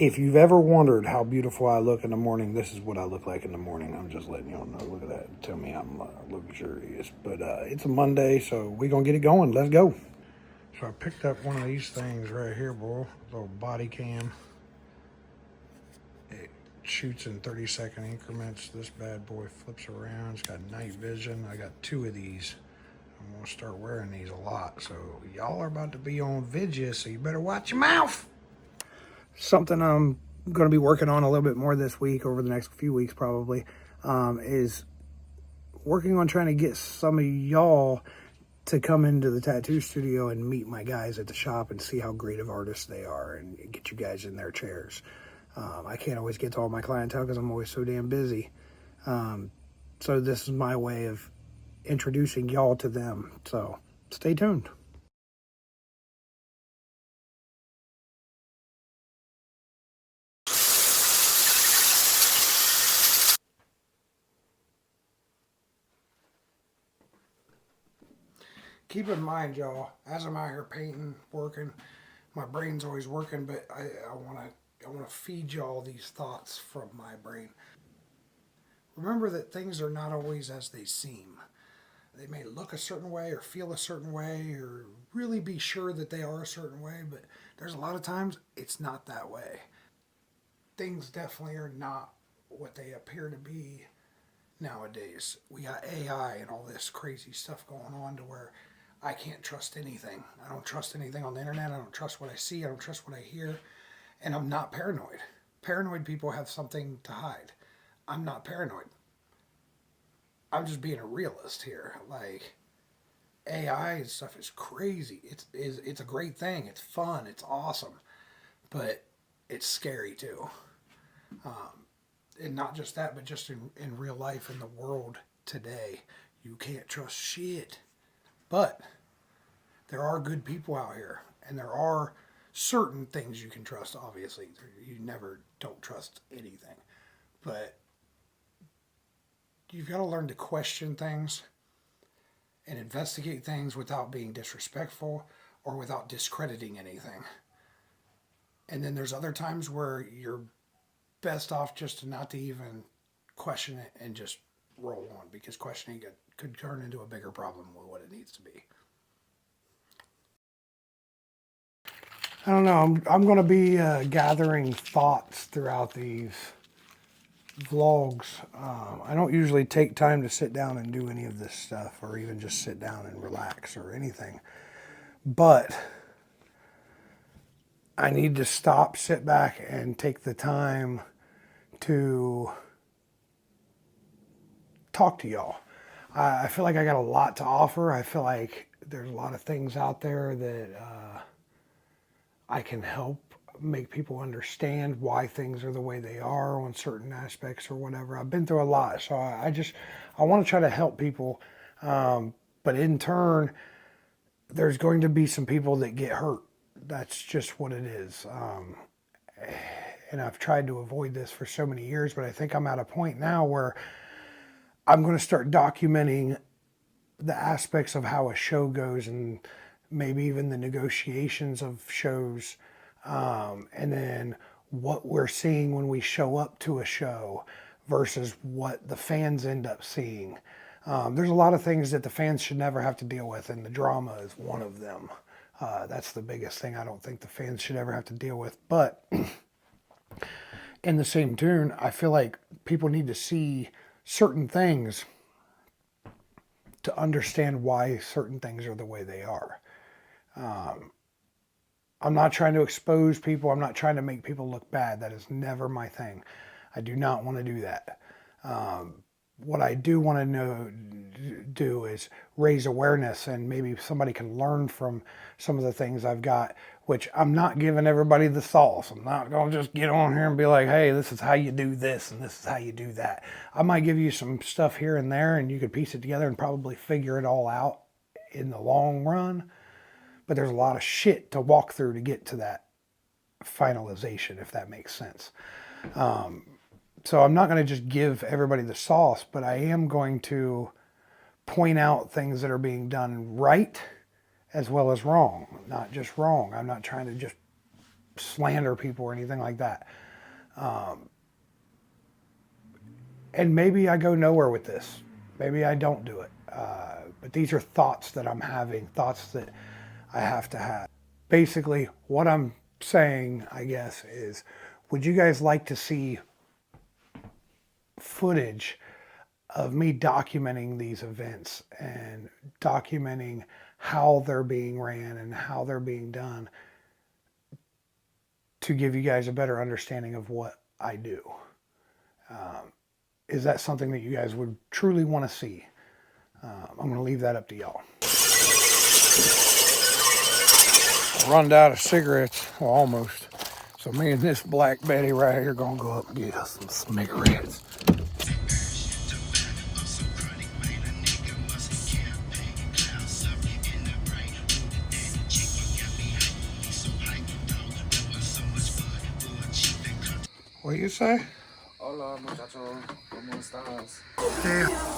If you've ever wondered how beautiful I look in the morning, this is what I look like in the morning. I'm just letting y'all know. Look at that. Tell me I'm luxurious. But it's a Monday, so we're going to get it going. Let's go. So I picked up one of these things right here, boy. A little body cam. It shoots in 30-second increments. This bad boy flips around. It's got night vision. I got 2 of these. I'm going to start wearing these a lot. So y'all are about to be on video, so you better watch your mouth. Something I'm going to be working on a little bit more this week, over the next few weeks probably, is working on trying to get some of y'all to come into the tattoo studio and meet my guys at the shop and see how great of artists they are and get you guys in their chairs. I can't always get to all my clientele because I'm always so damn busy. So this is my way of introducing y'all to them. So stay tuned. Keep in mind, y'all, as I'm out here painting, working, my brain's always working, but I want to feed y'all these thoughts from my brain. Remember that things are not always as they seem. They may look a certain way or feel a certain way or really be sure that they are a certain way, but there's a lot of times it's not that way. Things definitely are not what they appear to be nowadays. We got AI and all this crazy stuff going on to where I can't trust anything. I don't trust anything on the internet. I don't trust what I see. I don't trust what I hear. And I'm not paranoid. Paranoid people have something to hide. I'm not paranoid. I'm just being a realist here. Like, AI and stuff is crazy. It's a great thing. It's fun. It's awesome. But it's scary too. And not just that, but just in real life in the world today, you can't trust shit. But there are good people out here, and there are certain things you can trust, obviously. You never don't trust anything. But you've got to learn to question things and investigate things without being disrespectful or without discrediting anything. And then there's other times where you're best off just not to even question it and just roll on, because questioning it could turn into a bigger problem with what it needs to be. I don't know. I'm going to be gathering thoughts throughout these vlogs. I don't usually take time to sit down and do any of this stuff, or even just sit down and relax or anything. But I need to stop, sit back, and take the time to talk to y'all. I feel like I got a lot to offer. I feel like there's a lot of things out there that I can help make people understand why things are the way they are on certain aspects or whatever. I've been through a lot, so I want to try to help people. But in turn, there's going to be some people that get hurt. That's just what it is. And I've tried to avoid this for so many years, but I think I'm at a point now where I'm going to start documenting the aspects of how a show goes, and maybe even the negotiations of shows, and then what we're seeing when we show up to a show versus what the fans end up seeing. There's a lot of things that the fans should never have to deal with, and the drama is one of them. That's the biggest thing I don't think the fans should ever have to deal with. But in the same tune, I feel like people need to see certain things to understand why certain things are the way they are. I'm not trying to expose people. I'm not trying to make people look bad. That is never my thing. I do not want to do that. What I do want to do is raise awareness, and maybe somebody can learn from some of the things I've got, which I'm not giving everybody the sauce. I'm not going to just get on here and be like, hey, this is how you do this and this is how you do that. I might give you some stuff here and there, and you could piece it together and probably figure it all out in the long run. But there's a lot of shit to walk through to get to that finalization, if that makes sense. So I'm not going to just give everybody the sauce, but I am going to point out things that are being done right as well as wrong. Not just wrong. I'm not trying to just slander people or anything like that. And maybe I go nowhere with this. Maybe I don't do it. But these are thoughts that I'm having, thoughts that I have to have. Basically, what I'm saying, I guess, is would you guys like to see footage of me documenting these events and documenting how they're being ran and how they're being done to give you guys a better understanding of what I do? Is that something that you guys would truly want to see? I'm going to leave that up to y'all. Run out of cigarettes, well, almost. So me and this Black Betty right here going to go up and get us some cigarettes. What do you say? Hola muchachos, ¿cómo estás? Yeah.